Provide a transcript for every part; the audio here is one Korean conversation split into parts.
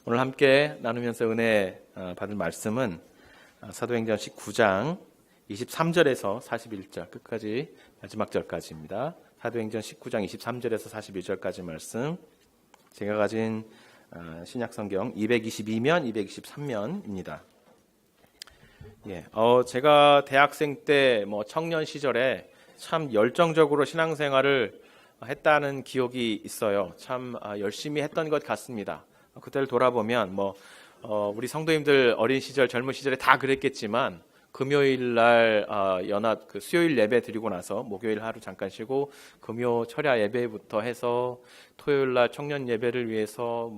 오늘 함께 나누면서 은혜 받을 말씀은 사도행전 19장 23절에서 41절 끝까지 마지막 절까지입니다. 사도행전 19장 23절에서 41절까지 말씀, 제가 가진 신약성경 222면 223면입니다. 제가 대학생 때 청년 시절에 참 열정적으로 신앙생활을 했다는 기억이 있어요. 참 열심히 했던 것 같습니다. 그때를 돌아보면 우리 성도님들 어린 시절, 젊은 시절에 다 그랬겠지만 금요일 날 연합 수요일 예배 드리고 나서 목요일 하루 잠깐 쉬고 금요 철야 예배부터 해서 토요일 날 청년 예배를 위해서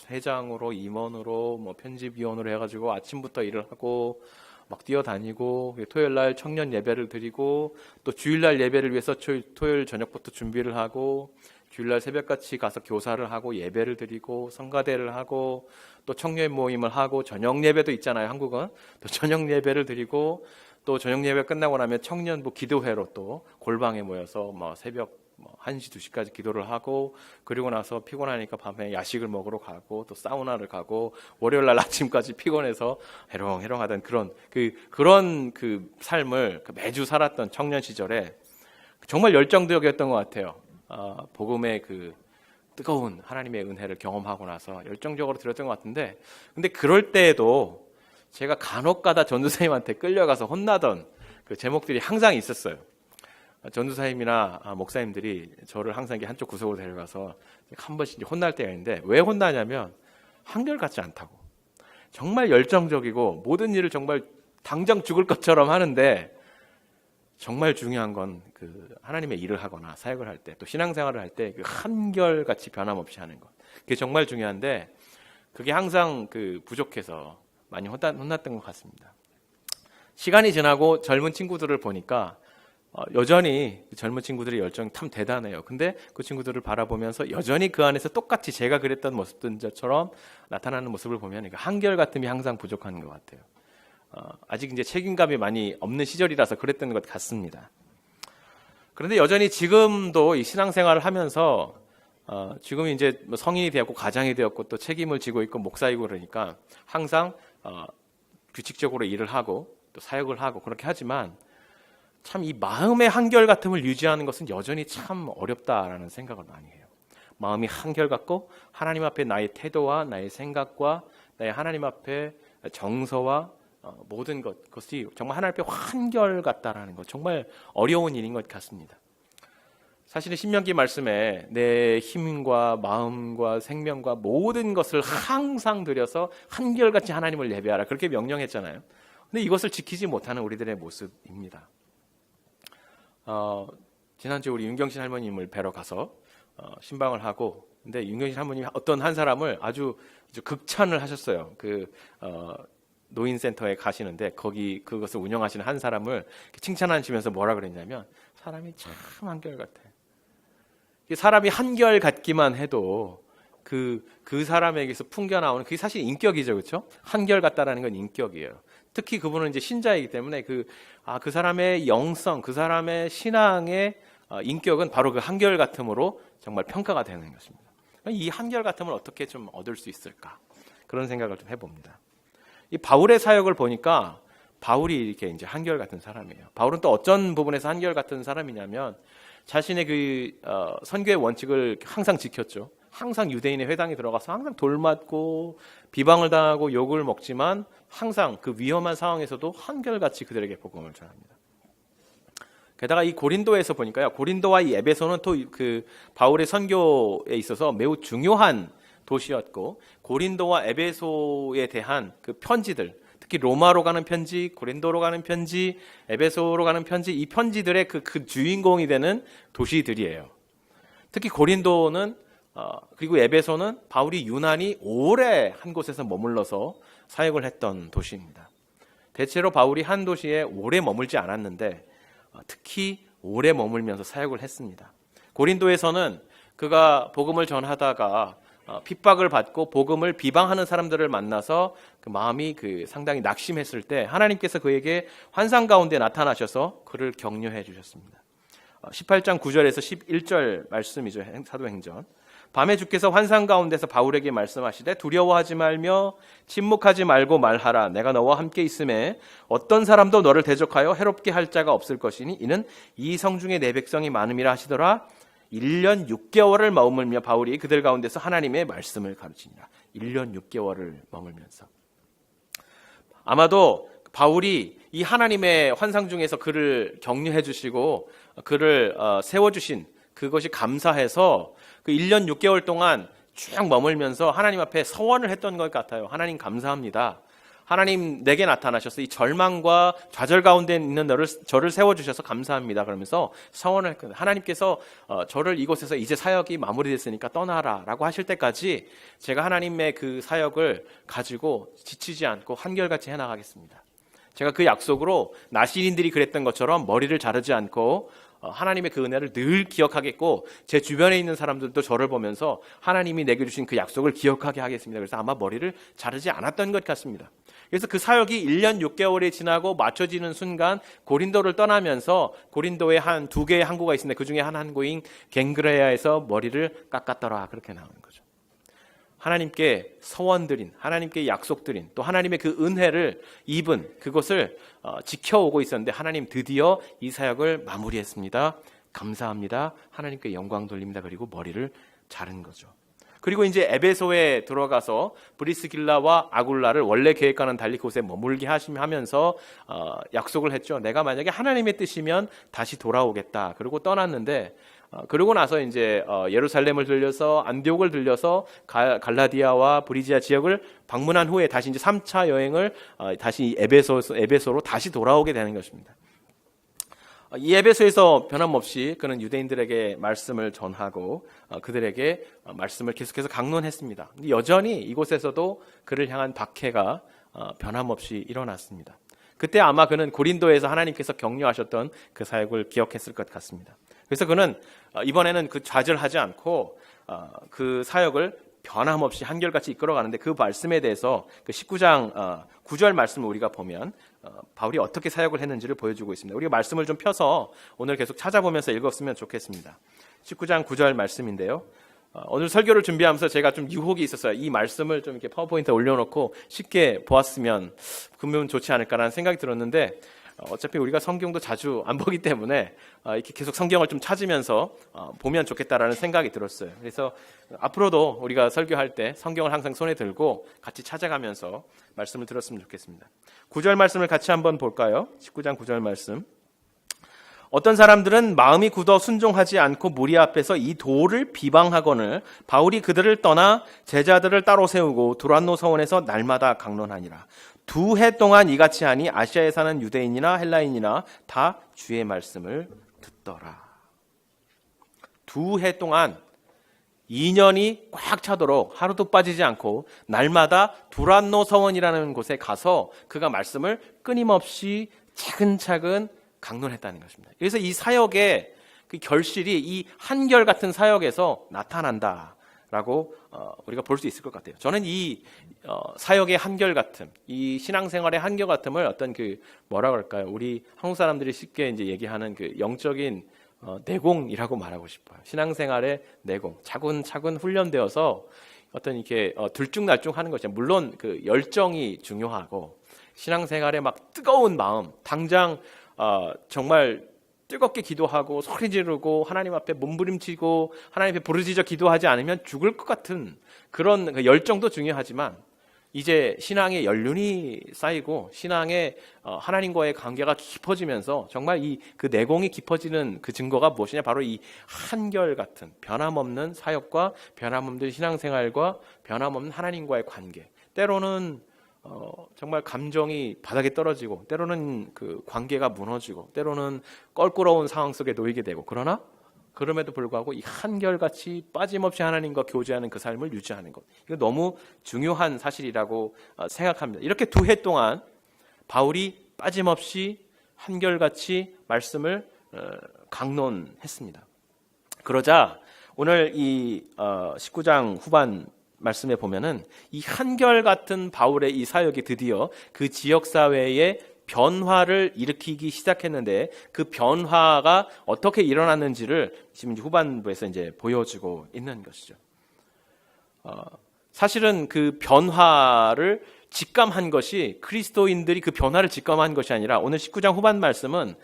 회장으로 임원으로 편집위원으로 해가지고 아침부터 일을 하고 막 뛰어다니고, 토요일 날 청년 예배를 드리고 또 주일 날 예배를 위해서 토요일 저녁부터 준비를 하고 주일날 새벽같이 가서 교사를 하고 예배를 드리고 성가대를 하고 또 청년 모임을 하고 저녁 예배도 있잖아요. 한국은 또 저녁 예배를 드리고 또 저녁 예배 끝나고 나면 청년부 기도회로 또 골방에 모여서 새벽 1시, 2시까지 기도를 하고, 그리고 나서 피곤하니까 밤에 야식을 먹으러 가고 또 사우나를 가고 월요일날 아침까지 피곤해서 해롱해롱하던 그런 삶을 매주 살았던 청년 시절에 정말 열정적이었던 것 같아요. 복음의 뜨거운 하나님의 은혜를 경험하고 나서 열정적으로 드렸던 것 같은데, 근데 그럴 때에도 제가 간혹가다 전도사님한테 끌려가서 혼나던 제목들이 항상 있었어요. 전도사님이나 목사님들이 저를 항상 한쪽 구석으로 데려가서 한 번씩 혼날 때가 있는데, 왜 혼나냐면 한결같지 않다고, 정말 열정적이고 모든 일을 정말 당장 죽을 것처럼 하는데 정말 중요한 건 하나님의 일을 하거나 사역을 할 때 또 신앙생활을 할 때 한결같이 변함없이 하는 것, 그게 정말 중요한데 그게 항상 부족해서 많이 혼났던 것 같습니다. 시간이 지나고 젊은 친구들을 보니까 여전히 젊은 친구들의 열정이 참 대단해요. 근데 그 친구들을 바라보면서 여전히 그 안에서 똑같이 제가 그랬던 모습들처럼 나타나는 모습을 보면 한결같음이 항상 부족한 것 같아요. 아직 이제 책임감이 많이 없는 시절이라서 그랬던 것 같습니다. 그런데 여전히 지금도 이 신앙생활을 하면서 지금 이제 성인이 되었고 가장이 되었고 또 책임을 지고 있고 목사이고 그러니까 항상 규칙적으로 일을 하고 또 사역을 하고 그렇게 하지만 참 이 마음의 한결같음을 유지하는 것은 여전히 참 어렵다라는 생각을 많이 해요. 마음이 한결같고 하나님 앞에 나의 태도와 나의 생각과 나의 하나님 앞에 정서와 모든 것이 정말 하나님 앞에 한결같다라는 것, 정말 어려운 일인 것 같습니다. 사실은 신명기 말씀에 내 힘과 마음과 생명과 모든 것을 항상 들여서 한결같이 하나님을 예배하라, 그렇게 명령했잖아요. 근데 이것을 지키지 못하는 우리들의 모습입니다. 지난주에 우리 윤경신 할머님을 뵈러 가서 신방을 하고, 근데 윤경신 할머님이 어떤 한 사람을 아주 극찬을 하셨어요. 노인센터에 가시는데 그것을 운영하시는 한 사람을 칭찬하시면서 뭐라 그랬냐면, 사람이 참 한결같아. 사람이 한결같기만 해도 그 사람에게서 풍겨나오는 그게 사실 인격이죠, 그렇죠? 한결같다라는 건 인격이에요. 특히 그분은 이제 신자이기 때문에 그 사람의 영성, 그 사람의 신앙의 인격은 바로 그 한결같음으로 정말 평가가 되는 것입니다. 이 한결같음을 어떻게 좀 얻을 수 있을까? 그런 생각을 좀 해봅니다. 이 바울의 사역을 보니까 바울이 이렇게 이제 한결같은 사람이에요. 바울은 또 어떤 부분에서 한결같은 사람이냐면 자신의 선교의 원칙을 항상 지켰죠. 항상 유대인의 회당에 들어가서 항상 돌맞고 비방을 당하고 욕을 먹지만 항상 그 위험한 상황에서도 한결같이 그들에게 복음을 전합니다. 게다가 이 고린도에서 보니까요, 고린도와 이 에베소는 또 바울의 선교에 있어서 매우 중요한 도시였고, 고린도와 에베소에 대한 편지들, 특히 로마로 가는 편지, 고린도로 가는 편지, 에베소로 가는 편지, 이 편지들의 그 주인공이 되는 도시들이에요. 특히 고린도는 그리고 에베소는 바울이 유난히 오래 한 곳에서 머물러서 사역을 했던 도시입니다. 대체로 바울이 한 도시에 오래 머물지 않았는데 특히 오래 머물면서 사역을 했습니다. 고린도에서는 그가 복음을 전하다가 핍박을 받고 복음을 비방하는 사람들을 만나서 마음이 상당히 낙심했을 때 하나님께서 그에게 환상 가운데 나타나셔서 그를 격려해 주셨습니다. 18장 9절에서 11절 말씀이죠. 사도행전. 밤에 주께서 환상 가운데서 바울에게 말씀하시되 두려워하지 말며 침묵하지 말고 말하라. 내가 너와 함께 있음에 어떤 사람도 너를 대적하여 해롭게 할 자가 없을 것이니 이는 이 성중에 내 백성이 많음이라 하시더라. 1년 6개월을 머물며 바울이 그들 가운데서 하나님의 말씀을 가르치니라. 1년 6개월을 머물면서. 아마도 바울이 이 하나님의 환상 중에서 그를 격려해 주시고 그를 세워주신 그것이 감사해서 그 1년 6개월 동안 쭉 머물면서 하나님 앞에 서원을 했던 것 같아요. 하나님 감사합니다. 하나님 내게 나타나셔서 이 절망과 좌절 가운데 있는 저를 세워주셔서 감사합니다. 그러면서 서원을 했거든요. 하나님께서 저를 이곳에서 이제 사역이 마무리됐으니까 떠나라 라고 하실 때까지 제가 하나님의 그 사역을 가지고 지치지 않고 한결같이 해나가겠습니다. 제가 그 약속으로 나시린들이 그랬던 것처럼 머리를 자르지 않고 하나님의 그 은혜를 늘 기억하겠고 제 주변에 있는 사람들도 저를 보면서 하나님이 내게 주신 그 약속을 기억하게 하겠습니다. 그래서 아마 머리를 자르지 않았던 것 같습니다. 그래서 그 사역이 1년 6개월이 지나고 맞춰지는 순간 고린도를 떠나면서 고린도에 한 2개의 항구가 있는데 그 중에 한 항구인 갱그레아에서 머리를 깎았더라. 그렇게 나오는 거죠. 하나님께 서원드린, 하나님께 약속드린, 또 하나님의 그 은혜를 입은 그것을 지켜오고 있었는데 하나님 드디어 이 사역을 마무리했습니다. 감사합니다. 하나님께 영광 돌립니다. 그리고 머리를 자른 거죠. 그리고 이제 에베소에 들어가서 브리스길라와 아굴라를 원래 계획과는 달리 그곳에 머물게 하면서 약속을 했죠. 내가 만약에 하나님의 뜻이면 다시 돌아오겠다. 그리고 떠났는데 그러고 나서 이제 예루살렘을 들려서 안디옥을 들려서 갈라디아와 브리지아 지역을 방문한 후에 다시 이제 3차 여행을 다시 에베소로 다시 돌아오게 되는 것입니다. 이 에베소에서 변함없이 그는 유대인들에게 말씀을 전하고 그들에게 말씀을 계속해서 강론했습니다. 여전히 이곳에서도 그를 향한 박해가 변함없이 일어났습니다. 그때 아마 그는 고린도에서 하나님께서 격려하셨던 그 사역을 기억했을 것 같습니다. 그래서 그는 이번에는 그 좌절하지 않고 그 사역을 변함없이 한결같이 이끌어가는데 그 말씀에 대해서 그 19장 9절 말씀을 우리가 보면 바울이 어떻게 사역을 했는지를 보여주고 있습니다. 우리가 말씀을 좀 펴서 오늘 계속 찾아보면서 읽었으면 좋겠습니다. 19장 9절 말씀인데요. 오늘 설교를 준비하면서 제가 좀 유혹이 있었어요. 이 말씀을 좀 이렇게 파워포인트에 올려놓고 쉽게 보았으면 그러면 좋지 않을까라는 생각이 들었는데 어차피 우리가 성경도 자주 안 보기 때문에 이렇게 계속 성경을 좀 찾으면서 보면 좋겠다라는 생각이 들었어요. 그래서 앞으로도 우리가 설교할 때 성경을 항상 손에 들고 같이 찾아가면서 말씀을 들었으면 좋겠습니다. 9절 말씀을 같이 한번 볼까요? 19장 9절 말씀. 어떤 사람들은 마음이 굳어 순종하지 않고 무리 앞에서 이 도를 비방하거늘 바울이 그들을 떠나 제자들을 따로 세우고 두란노 서원에서 날마다 강론하니라. 2해 동안 이같이 하니 아시아에 사는 유대인이나 헬라인이나 다 주의 말씀을 듣더라. 2해 동안 2년이 꽉 차도록 하루도 빠지지 않고 날마다 두란노 서원이라는 곳에 가서 그가 말씀을 끊임없이 차근차근 강론했다는 것입니다. 그래서 이 사역의 그 결실이 이 한결같은 사역에서 나타난다라고 우리가 볼 수 있을 것 같아요. 저는 이 사역의 한결같음, 이 신앙생활의 한결같음을 어떤 그 뭐라 그럴까요? 우리 한국 사람들이 쉽게 이제 얘기하는 그 영적인 내공이라고 말하고 싶어요. 신앙생활의 내공, 차근차근 훈련되어서 어떤 이렇게 들쭉날쭉하는 것이죠. 물론 그 열정이 중요하고 신앙생활의 막 뜨거운 마음, 당장 정말 뜨겁게 기도하고 소리 지르고 하나님 앞에 몸부림치고 하나님 앞에 부르짖어 기도하지 않으면 죽을 것 같은 그런 그 열정도 중요하지만 이제 신앙의 연륜이 쌓이고 신앙의 하나님과의 관계가 깊어지면서 정말 이 그 내공이 깊어지는 그 증거가 무엇이냐, 바로 이 한결같은 변함없는 사역과 변함없는 신앙생활과 변함없는 하나님과의 관계. 때로는 정말 감정이 바닥에 떨어지고 때로는 그 관계가 무너지고 때로는 껄끄러운 상황 속에 놓이게 되고, 그러나 그럼에도 불구하고 이 한결같이 빠짐없이 하나님과 교제하는 그 삶을 유지하는 것, 이거 너무 중요한 사실이라고 생각합니다. 이렇게 2해 동안 바울이 빠짐없이 한결같이 말씀을 강론했습니다. 그러자 오늘 이 19장 후반 말씀에 보면은 이 한결같은 바울의 이 사역이 드디어 그 지역사회에 변화를 일으키기 시작했는데 그 변화가 어떻게 일어났는지를 지금 후반부에서 이제 보여주고 있는 것이죠. 사실은 그 변화를 직감한 것이 그리스도인들이 그 변화를 직감한 것이 아니라 오늘 19장 후반 말씀은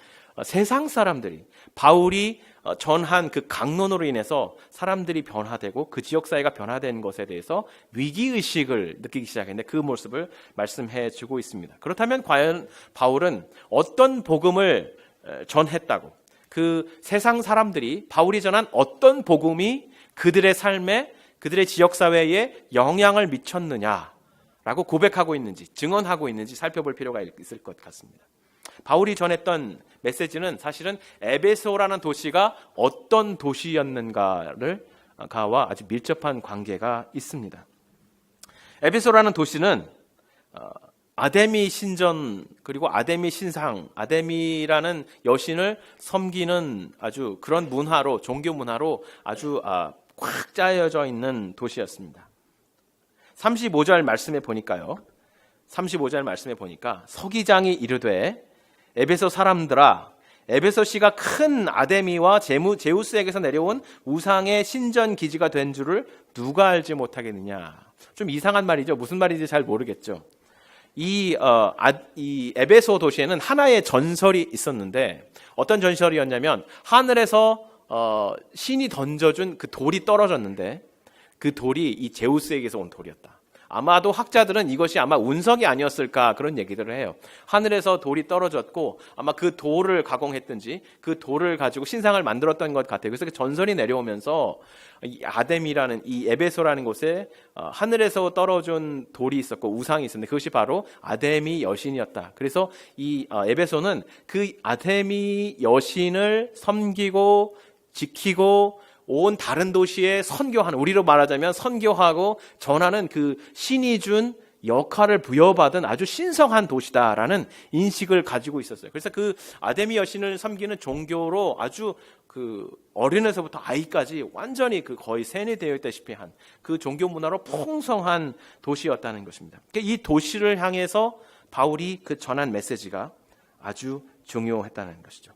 세상 사람들이 바울이 전한 그 강론으로 인해서 사람들이 변화되고 그 지역사회가 변화된 것에 대해서 위기의식을 느끼기 시작했는데 그 모습을 말씀해 주고 있습니다. 그렇다면 과연 바울은 어떤 복음을 전했다고, 그 세상 사람들이 바울이 전한 어떤 복음이 그들의 삶에, 그들의 지역사회에 영향을 미쳤느냐라고 고백하고 있는지, 증언하고 있는지 살펴볼 필요가 있을 것 같습니다. 바울이 전했던 메시지는 사실은 에베소라는 도시가 어떤 도시였는가와 아주 밀접한 관계가 있습니다. 에베소라는 도시는 아데미 신전 그리고 아데미 신상, 아데미라는 여신을 섬기는 아주 그런 문화로, 종교 문화로 아주 꽉 짜여져 있는 도시였습니다. 35절 말씀에 보니까요. 35절 말씀에 보니까 서기장이 이르되 에베소 사람들아, 에베소시가 큰 아데미와 제우스에게서 내려온 우상의 신전 기지가 된 줄을 누가 알지 못하겠느냐. 좀 이상한 말이죠. 무슨 말인지 잘 모르겠죠. 이 에베소 도시에는 하나의 전설이 있었는데 어떤 전설이었냐면 하늘에서 신이 던져준 그 돌이 떨어졌는데 그 돌이 이 제우스에게서 온 돌이었다. 아마도 학자들은 이것이 아마 운석이 아니었을까 그런 얘기들을 해요. 하늘에서 돌이 떨어졌고 아마 그 돌을 가공했든지 그 돌을 가지고 신상을 만들었던 것 같아요. 그래서 그 전설이 내려오면서 이 아뎀이라는 이 에베소라는 곳에 하늘에서 떨어진 돌이 있었고 우상이 있었는데 그것이 바로 아데미 여신이었다. 그래서 이 에베소는 그 아데미 여신을 섬기고 지키고 온 다른 도시에 선교하는, 우리로 말하자면 선교하고 전하는 그 신이 준 역할을 부여받은 아주 신성한 도시다라는 인식을 가지고 있었어요. 그래서 그 아데미 여신을 섬기는 종교로 아주 그 어린애서부터 아이까지 완전히 그 거의 세뇌되어 있다시피 한 그 종교 문화로 풍성한 도시였다는 것입니다. 이 도시를 향해서 바울이 그 전한 메시지가 아주 중요했다는 것이죠.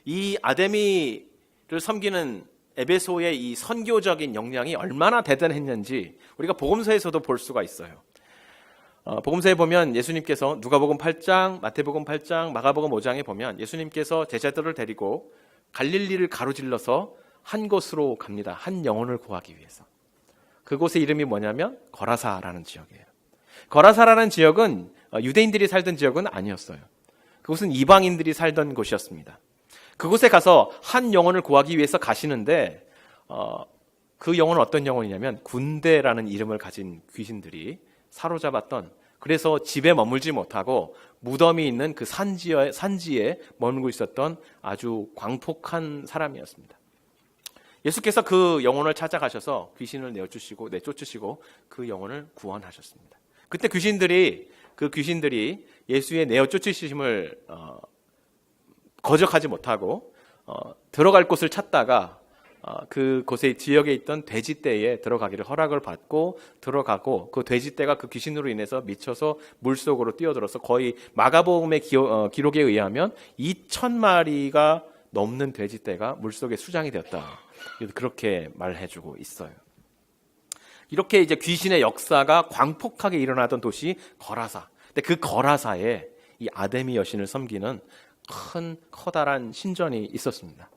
이 아데미 를 섬기는 에베소의 이 선교적인 역량이 얼마나 대단했는지 우리가 복음서에서도 볼 수가 있어요. 복음서에 보면 예수님께서 누가복음 8장, 마태복음 8장, 마가복음 5장에 보면 예수님께서 제자들을 데리고 갈릴리를 가로질러서 한 곳으로 갑니다. 한 영혼을 구하기 위해서. 그곳의 이름이 뭐냐면 거라사라는 지역이에요. 거라사라는 지역은 유대인들이 살던 지역은 아니었어요. 그곳은 이방인들이 살던 곳이었습니다. 그곳에 가서 한 영혼을 구하기 위해서 가시는데 그 영혼은 어떤 영혼이냐면 군대라는 이름을 가진 귀신들이 사로잡았던, 그래서 집에 머물지 못하고 무덤이 있는 그 산지에 머물고 있었던 아주 광폭한 사람이었습니다. 예수께서 그 영혼을 찾아가셔서 귀신을 내쫓으시고 그 영혼을 구원하셨습니다. 그때 그 귀신들이 예수의 내쫓으심을 거적하지 못하고 들어갈 곳을 찾다가 그곳의 지역에 있던 돼지떼에 들어가기를 허락을 받고 들어가고, 그 돼지떼가 그 귀신으로 인해서 미쳐서 물속으로 뛰어들어서 거의 마가복음의 기록에 의하면 2,000마리가 넘는 돼지떼가 물속에 수장이 되었다. 그렇게 말해주고 있어요. 이렇게 이제 귀신의 역사가 광폭하게 일어나던 도시 거라사. 근데 그 거라사에 이 아데미 여신을 섬기는 커다란 신전이 있었습니다.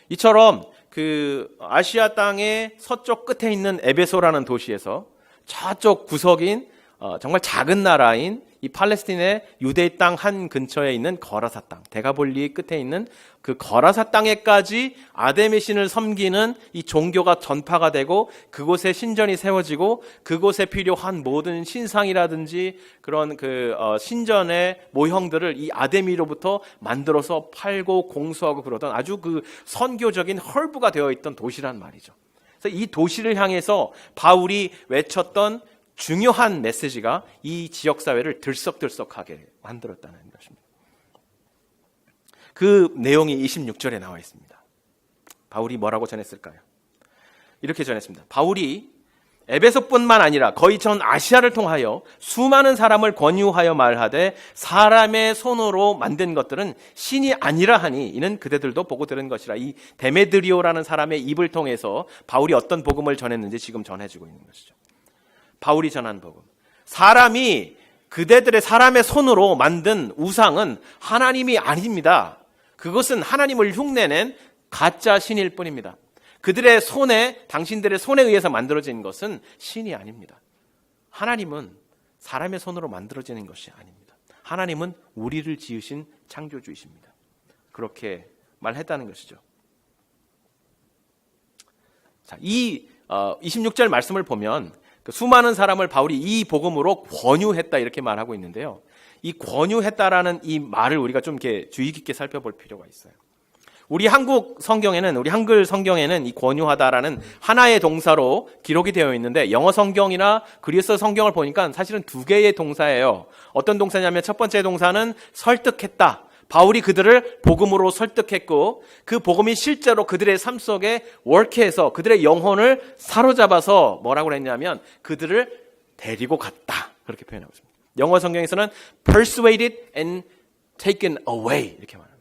이처럼 그 아시아 땅의 서쪽 끝에 있는 에베소라는 도시에서 저쪽 구석인 정말 작은 나라인 이 팔레스틴의 유대 땅 한 근처에 있는 거라사 땅, 대가볼리 끝에 있는 그 거라사 땅에까지 아데미 신을 섬기는 이 종교가 전파가 되고 그곳에 신전이 세워지고 그곳에 필요한 모든 신상이라든지 그런 그 신전의 모형들을 이 아데미로부터 만들어서 팔고 공수하고 그러던 아주 그 선교적인 헐브가 되어 있던 도시란 말이죠. 그래서 이 도시를 향해서 바울이 외쳤던 중요한 메시지가 이 지역사회를 들썩들썩하게 만들었다는 것입니다. 그 내용이 26절에 나와 있습니다. 바울이 뭐라고 전했을까요? 이렇게 전했습니다. 바울이 에베소뿐만 아니라 거의 전 아시아를 통하여 수많은 사람을 권유하여 말하되 사람의 손으로 만든 것들은 신이 아니라 하니 이는 그대들도 보고 들은 것이라. 이 데메드리오라는 사람의 입을 통해서 바울이 어떤 복음을 전했는지 지금 전해주고 있는 것이죠. 바울이 전한 복음. 사람의 손으로 만든 우상은 하나님이 아닙니다. 그것은 하나님을 흉내낸 가짜 신일 뿐입니다. 그들의 손에, 당신들의 손에 의해서 만들어진 것은 신이 아닙니다. 하나님은 사람의 손으로 만들어지는 것이 아닙니다. 하나님은 우리를 지으신 창조주이십니다. 그렇게 말했다는 것이죠. 자, 이 26절 말씀을 보면 그 수많은 사람을 바울이 이 복음으로 권유했다 이렇게 말하고 있는데요. 이 권유했다라는 이 말을 우리가 좀 이렇게 주의 깊게 살펴볼 필요가 있어요. 우리 한글 성경에는 이 권유하다라는 하나의 동사로 기록이 되어 있는데 영어 성경이나 그리스 성경을 보니까 사실은 두 개의 동사예요. 어떤 동사냐면 첫 번째 동사는 설득했다. 바울이 그들을 복음으로 설득했고 그 복음이 실제로 그들의 삶 속에 워크해서 그들의 영혼을 사로잡아서 뭐라고 그랬냐면 그들을 데리고 갔다. 그렇게 표현하고 있습니다. 영어 성경에서는 persuaded and taken away 이렇게 말합니다.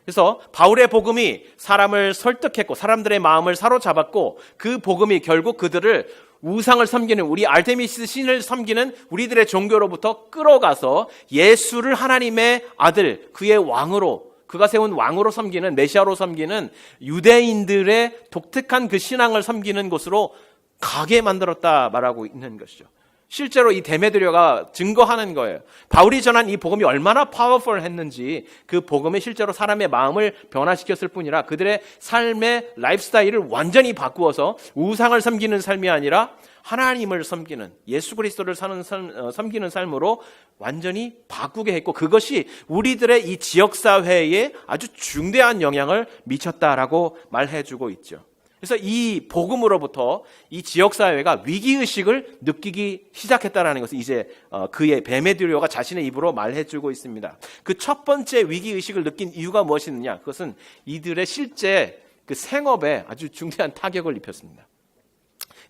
그래서 바울의 복음이 사람을 설득했고 사람들의 마음을 사로잡았고 그 복음이 결국 그들을 우상을 섬기는 우리 아르테미스 신을 섬기는 우리들의 종교로부터 끌어가서 예수를 하나님의 아들 그의 왕으로 그가 세운 왕으로 섬기는 메시아로 섬기는 유대인들의 독특한 그 신앙을 섬기는 곳으로 가게 만들었다 말하고 있는 것이죠. 실제로 이 데메드리오가 증거하는 거예요. 바울이 전한 이 복음이 얼마나 파워풀했는지 그 복음이 실제로 사람의 마음을 변화시켰을 뿐이라 그들의 삶의 라이프스타일을 완전히 바꾸어서 우상을 섬기는 삶이 아니라 하나님을 섬기는 예수 그리스도를 섬기는 삶으로 완전히 바꾸게 했고 그것이 우리들의 이 지역사회에 아주 중대한 영향을 미쳤다라고 말해주고 있죠. 그래서 이 복음으로부터 이 지역사회가 위기의식을 느끼기 시작했다는 것을 이제 그의 데메드리오가 자신의 입으로 말해주고 있습니다. 그 첫 번째 위기의식을 느낀 이유가 무엇이느냐? 그것은 이들의 실제 그 생업에 아주 중대한 타격을 입혔습니다.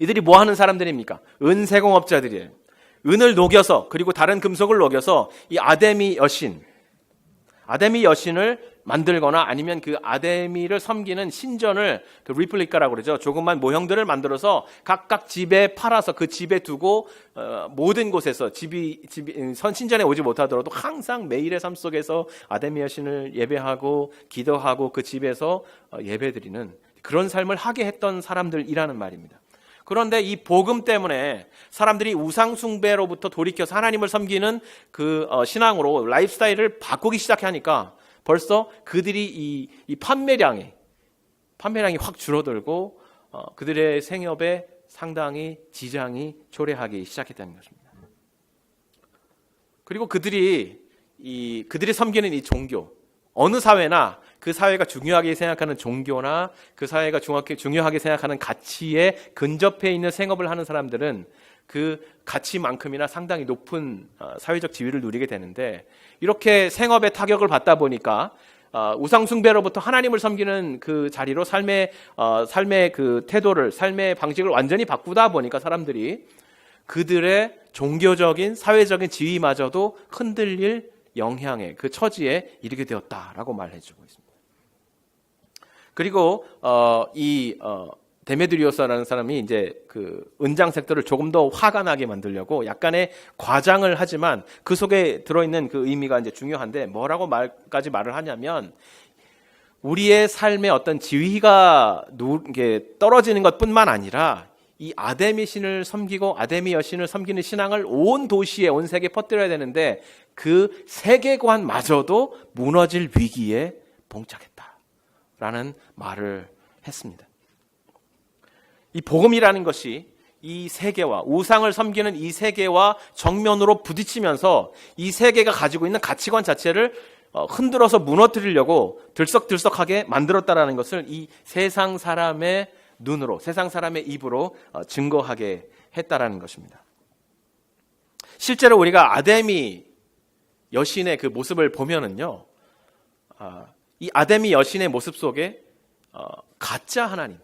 이들이 뭐 하는 사람들입니까? 은세공업자들이에요. 은을 녹여서 그리고 다른 금속을 녹여서 이 아데미 여신을 만들거나 아니면 그 아데미를 섬기는 신전을 그 리플리카라고 그러죠. 조그만 모형들을 만들어서 각각 집에 팔아서 그 집에 두고 모든 곳에서 신전에 오지 못하더라도 항상 매일의 삶 속에서 아데미 여신을 예배하고 기도하고 그 집에서 예배드리는 그런 삶을 하게 했던 사람들이라는 말입니다. 그런데 이 복음 때문에 사람들이 우상 숭배로부터 돌이켜서 하나님을 섬기는 그 신앙으로 라이프스타일을 바꾸기 시작하니까 벌써 그들이 이 판매량이 확 줄어들고 그들의 생업에 상당히 지장이 초래하기 시작했다는 것입니다. 그리고 그들이 섬기는 이 종교, 어느 사회나 그 사회가 중요하게 생각하는 종교나 그 사회가 중요하게 생각하는 가치에 근접해 있는 생업을 하는 사람들은 그 가치만큼이나 상당히 높은 사회적 지위를 누리게 되는데 이렇게 생업에 타격을 받다 보니까 우상 숭배로부터 하나님을 섬기는 그 자리로 삶의 그 태도를 삶의 방식을 완전히 바꾸다 보니까 사람들이 그들의 종교적인 사회적인 지위마저도 흔들릴 영향에 그 처지에 이르게 되었다라고 말해주고 있습니다. 그리고 데메드리오스라는 사람이 이제 그 은장 섹터를 조금 더 화가 나게 만들려고 약간의 과장을 하지만 그 속에 들어있는 그 의미가 이제 중요한데 뭐라고 말을 하냐면 우리의 삶의 어떤 지위가 떨어지는 것뿐만 아니라 이 아데미 신을 섬기고 아데미 여신을 섬기는 신앙을 온 도시에 온 세계에 퍼뜨려야 되는데 그 세계관마저도 무너질 위기에 봉착했다라는 말을 했습니다. 이 복음이라는 것이 이 세계와 우상을 섬기는 이 세계와 정면으로 부딪히면서 이 세계가 가지고 있는 가치관 자체를 흔들어서 무너뜨리려고 들썩들썩하게 만들었다라는 것을 이 세상 사람의 눈으로 세상 사람의 입으로 증거하게 했다라는 것입니다. 실제로 우리가 아데미 여신의 그 모습을 보면은요, 이 아데미 여신의 모습 속에 가짜 하나님,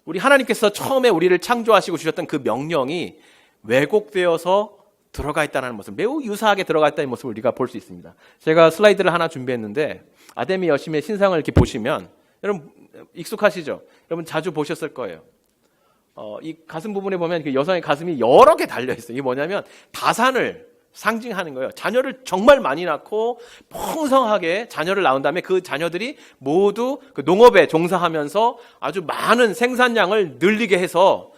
우리 하나님께서 처음에 우리를 창조하시고 주셨던 그 명령이 왜곡되어서 들어가 있다는 모습, 매우 유사하게 들어가 있다는 모습을 우리가 볼 수 있습니다. 제가 슬라이드를 하나 준비했는데 아담이 여심의 신상을 이렇게 보시면 여러분 익숙하시죠? 여러분 자주 보셨을 거예요. 이 가슴 부분에 보면 그 여성의 가슴이 여러 개 달려 있어요. 이게 뭐냐면 다산을 상징하는 거예요. 자녀를 정말 많이 낳고 풍성하게 자녀를 낳은 다음에 그 자녀들이 모두 그 농업에 종사하면서 아주 많은 생산량을 늘리게 해서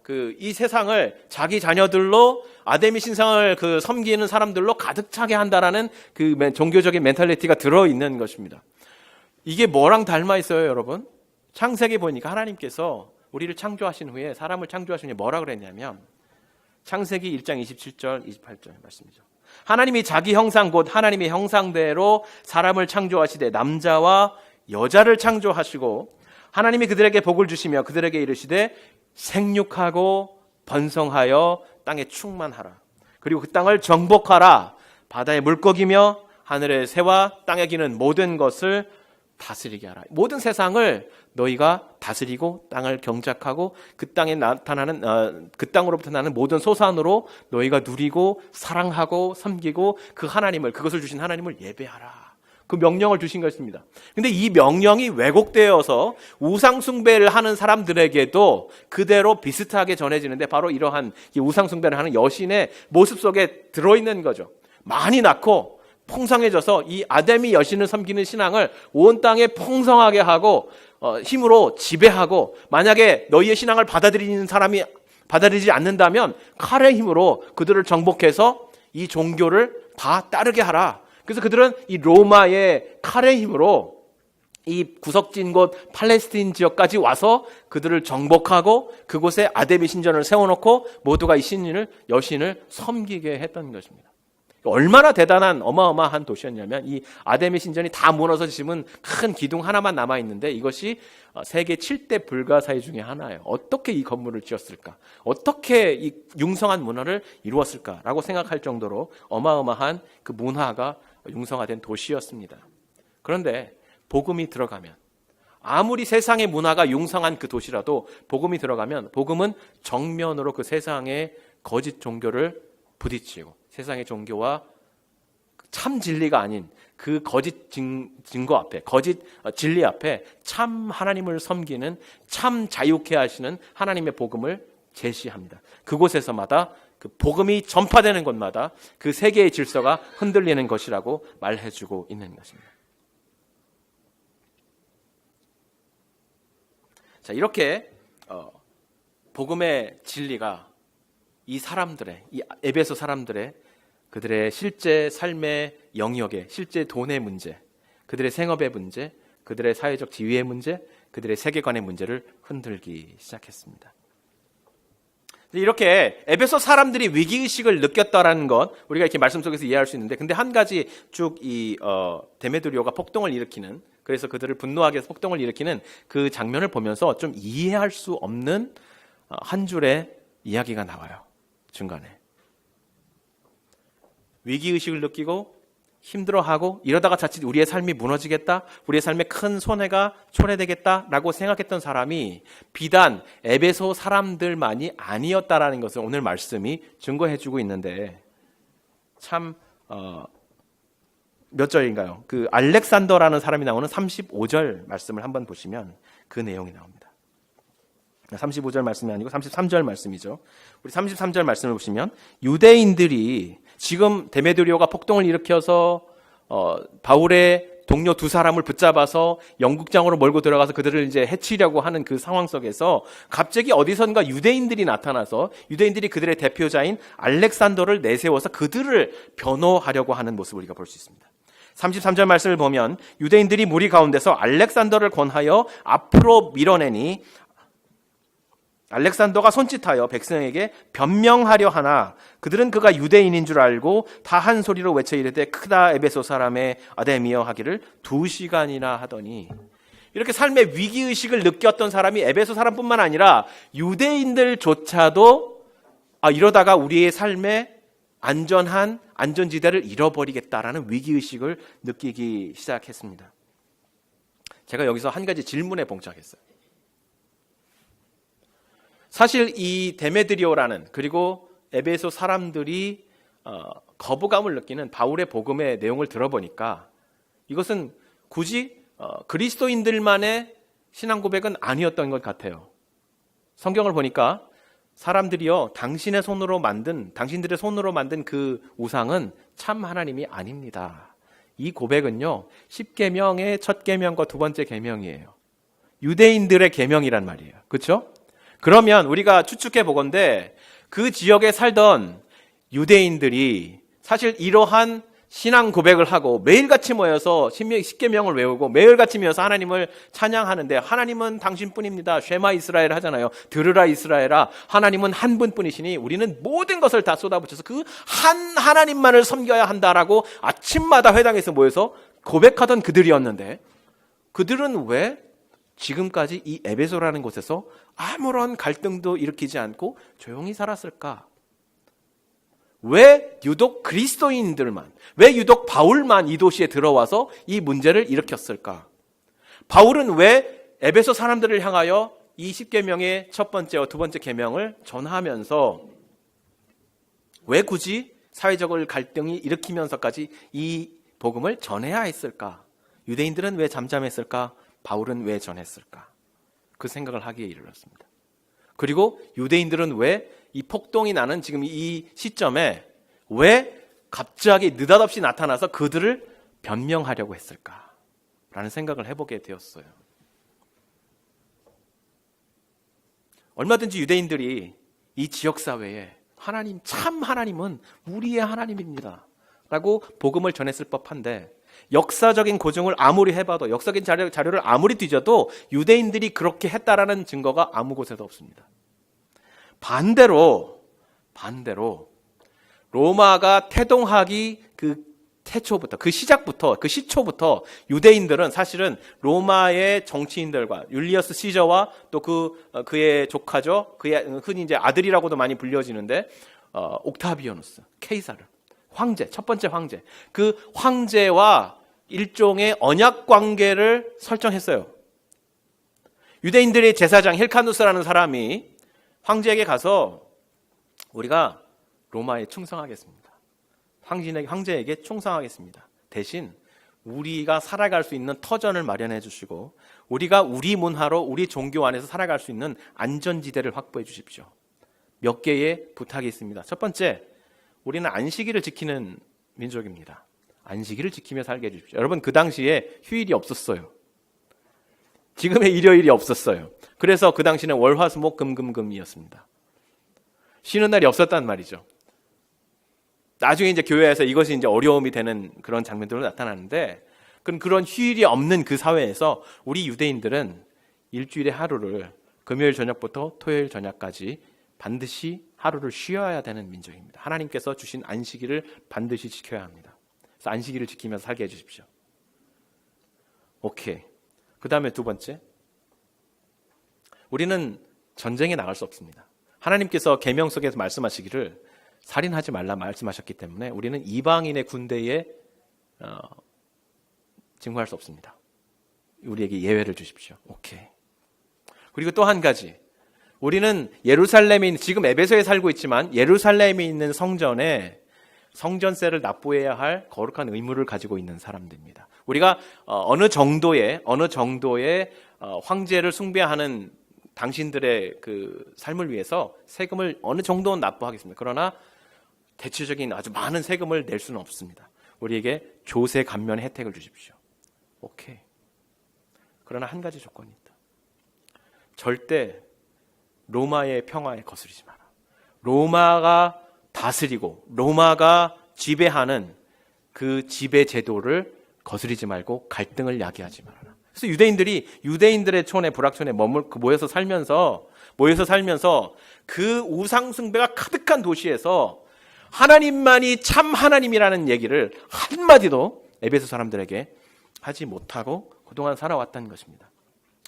그 이 세상을 자기 자녀들로 아데미 신상을 그 섬기는 사람들로 가득 차게 한다라는 그 종교적인 멘탈리티가 들어 있는 것입니다. 이게 뭐랑 닮아 있어요, 여러분? 창세기 보니까 하나님께서 우리를 창조하신 후에 사람을 창조하신 후에 뭐라 그랬냐면 창세기 1장 27절 28절 말씀이죠. 하나님이 자기 형상 곧 하나님의 형상대로 사람을 창조하시되 남자와 여자를 창조하시고 하나님이 그들에게 복을 주시며 그들에게 이르시되 생육하고 번성하여 땅에 충만하라. 그리고 그 땅을 정복하라. 바다의 물고기며 하늘의 새와 땅에 기는 모든 것을 다스리게 하라. 모든 세상을 너희가 다스리고 땅을 경작하고 그 땅에 나타나는 그 땅으로부터 나는 모든 소산으로 너희가 누리고 사랑하고 섬기고 그 하나님을, 그것을 주신 하나님을 예배하라. 그 명령을 주신 것입니다. 근데 이 명령이 왜곡되어서 우상숭배를 하는 사람들에게도 그대로 비슷하게 전해지는데 바로 이러한 이 우상숭배를 하는 여신의 모습 속에 들어있는 거죠. 많이 낳고 풍성해져서 이 아데미 여신을 섬기는 신앙을 온 땅에 풍성하게 하고 힘으로 지배하고, 만약에 너희의 신앙을 받아들이는 사람이 받아들이지 않는다면 칼의 힘으로 그들을 정복해서 이 종교를 다 따르게 하라. 그래서 그들은 이 로마의 칼의 힘으로 이 구석진 곳 팔레스틴 지역까지 와서 그들을 정복하고 그곳에 아데미 신전을 세워놓고 모두가 이 여신을 섬기게 했던 것입니다. 얼마나 대단한 어마어마한 도시였냐면 이 아데미 신전이 다 무너져 지금은 큰 기둥 하나만 남아있는데 이것이 세계 7대 불가사의 중에 하나예요. 어떻게 이 건물을 지었을까? 어떻게 이 융성한 문화를 이루었을까라고 생각할 정도로 어마어마한 그 문화가 융성화된 도시였습니다. 그런데 복음이 들어가면, 아무리 세상의 문화가 융성한 그 도시라도 복음이 들어가면 복음은 정면으로 그 세상의 거짓 종교를 부딪히고 세상의 종교와 참 진리가 아닌 그 거짓 증거 앞에, 거짓 진리 앞에 참 하나님을 섬기는, 참 자유케 하시는 하나님의 복음을 제시합니다. 그곳에서마다 그 복음이 전파되는 곳마다 그 세계의 질서가 흔들리는 것이라고 말해주고 있는 것입니다. 자, 이렇게 복음의 진리가 이 사람들의, 이 에베소 사람들의 그들의 실제 삶의 영역에, 실제 돈의 문제, 그들의 생업의 문제, 그들의 사회적 지위의 문제, 그들의 세계관의 문제를 흔들기 시작했습니다. 이렇게 에베소 사람들이 위기의식을 느꼈다라는 것, 우리가 이렇게 말씀 속에서 이해할 수 있는데, 근데 한 가지 쭉 이 데메드리오가 폭동을 일으키는, 그래서 그들을 분노하게 해서 폭동을 일으키는 그 장면을 보면서 좀 이해할 수 없는 한 줄의 이야기가 나와요. 중간에 위기의식을 느끼고 힘들어하고 이러다가 자칫 우리의 삶이 무너지겠다, 우리의 삶에 큰 손해가 초래되겠다라고 생각했던 사람이 비단 에베소 사람들만이 아니었다라는 것을 오늘 말씀이 증거해주고 있는데, 참 몇 절인가요? 그 알렉산더라는 사람이 나오는 35절 말씀을 한번 보시면 그 내용이 나옵니다. 35절 말씀이 아니고 33절 말씀이죠. 우리 33절 말씀을 보시면 유대인들이 지금 데메드리오가 폭동을 일으켜서 바울의 동료 두 사람을 붙잡아서 영국장으로 몰고 들어가서 그들을 이제 해치려고 하는 그 상황 속에서 갑자기 어디선가 유대인들이 나타나서 유대인들이 그들의 대표자인 알렉산더를 내세워서 그들을 변호하려고 하는 모습을 우리가 볼 수 있습니다. 33절 말씀을 보면 유대인들이 무리 가운데서 알렉산더를 권하여 앞으로 밀어내니 알렉산더가 손짓하여 백성에게 변명하려 하나 그들은 그가 유대인인 줄 알고 다 한 소리로 외쳐 이르되 크다 에베소 사람의 아데미여 하기를 2시간이나 하더니, 이렇게 삶의 위기의식을 느꼈던 사람이 에베소 사람뿐만 아니라 유대인들조차도 이러다가 우리의 삶의 안전한 안전지대를 잃어버리겠다라는 위기의식을 느끼기 시작했습니다. 제가 여기서 한 가지 질문에 봉착했어요. 사실 이 데메드리오라는, 그리고 에베소 사람들이 거부감을 느끼는 바울의 복음의 내용을 들어보니까 이것은 굳이 그리스도인들만의 신앙 고백은 아니었던 것 같아요. 성경을 보니까 사람들이요, 당신들의 손으로 만든 그 우상은 참 하나님이 아닙니다. 이 고백은요, 10계명의 첫 계명과 두 번째 계명이에요. 유대인들의 계명이란 말이에요. 그렇죠? 그러면 우리가 추측해 보건대 그 지역에 살던 유대인들이 사실 이러한 신앙 고백을 하고 매일같이 모여서 10계명을 외우고 매일같이 모여서 하나님을 찬양하는데, 하나님은 당신뿐입니다. 쉐마 이스라엘 하잖아요. 들으라 이스라엘아, 하나님은 한 분뿐이시니 우리는 모든 것을 다 쏟아붙여서 그 한 하나님만을 섬겨야 한다라고 아침마다 회당에서 모여서 고백하던 그들이었는데, 그들은 왜 지금까지 이 에베소라는 곳에서 아무런 갈등도 일으키지 않고 조용히 살았을까? 왜 유독 그리스도인들만, 왜 유독 바울만 이 도시에 들어와서 이 문제를 일으켰을까? 바울은 왜 에베소 사람들을 향하여 이 10계명의 첫 번째와 두 번째 계명을 전하면서 왜 굳이 사회적 갈등이 일으키면서까지 이 복음을 전해야 했을까? 유대인들은 왜 잠잠했을까? 바울은 왜 전했을까? 그 생각을 하기에 이르렀습니다. 그리고 유대인들은 왜 이 폭동이 나는 지금 이 시점에 왜 갑자기 느닷없이 나타나서 그들을 변명하려고 했을까? 라는 생각을 해보게 되었어요. 얼마든지 유대인들이 이 지역사회에 참 하나님은 우리의 하나님입니다 라고 복음을 전했을 법한데, 역사적인 고증을 아무리 해봐도, 역사적인 자료를 아무리 뒤져도 유대인들이 그렇게 했다라는 증거가 아무 곳에도 없습니다. 반대로 로마가 태동하기 그 태초부터, 그 시작부터, 그 시초부터 유대인들은 사실은 로마의 정치인들과 율리어스 시저와 또 그의 조카죠, 그의 흔히 이제 아들이라고도 많이 불려지는데 옥타비아누스 케이사르, 황제, 첫 번째 황제, 그 황제와 일종의 언약 관계를 설정했어요. 유대인들의 제사장 힐카누스라는 사람이 황제에게 가서 우리가 로마에 충성하겠습니다. 황제에게 충성하겠습니다. 대신 우리가 살아갈 수 있는 터전을 마련해 주시고 우리가 우리 문화로 우리 종교 안에서 살아갈 수 있는 안전지대를 확보해 주십시오. 몇 개의 부탁이 있습니다. 첫 번째, 우리는 안식일을 지키는 민족입니다. 안식일을 지키며 살게 해주십시오. 여러분, 그 당시에 휴일이 없었어요. 지금의 일요일이 없었어요. 그래서 그 당시는 월화수목 금금금이었습니다. 쉬는 날이 없었단 말이죠. 나중에 이제 교회에서 이것이 이제 어려움이 되는 그런 장면들로 나타나는데, 그런 휴일이 없는 그 사회에서 우리 유대인들은 일주일의 하루를 금요일 저녁부터 토요일 저녁까지 반드시 하루를 쉬어야 되는 민족입니다. 하나님께서 주신 안식일을 반드시 지켜야 합니다. 그래서 안식일을 지키면서 살게 해주십시오. 오케이. 그 다음에 두 번째, 우리는 전쟁에 나갈 수 없습니다. 하나님께서 계명 속에서 말씀하시기를 살인하지 말라 말씀하셨기 때문에 우리는 이방인의 군대에 증거할 수 없습니다. 우리에게 예외를 주십시오. 오케이. 그리고 또 한 가지, 우리는 지금 에베소에 살고 있지만 예루살렘에 있는 성전에 성전세를 납부해야 할 거룩한 의무를 가지고 있는 사람들입니다. 우리가 어느 정도의 황제를 숭배하는 당신들의 그 삶을 위해서 세금을 어느 정도는 납부하겠습니다. 그러나 대체적인 아주 많은 세금을 낼 수는 없습니다. 우리에게 조세 감면의 혜택을 주십시오. 오케이. 그러나 한 가지 조건이 있다. 절대 로마의 평화에 거스르지 마라. 로마가 다스리고 로마가 지배하는 그 지배 제도를 거스르지 말고 갈등을 야기하지 말아라. 그래서 유대인들의 촌에, 불악촌에 모여서 살면서 그 우상 숭배가 가득한 도시에서 하나님만이 참 하나님이라는 얘기를 한마디도 에베소 사람들에게 하지 못하고 그동안 살아왔다는 것입니다.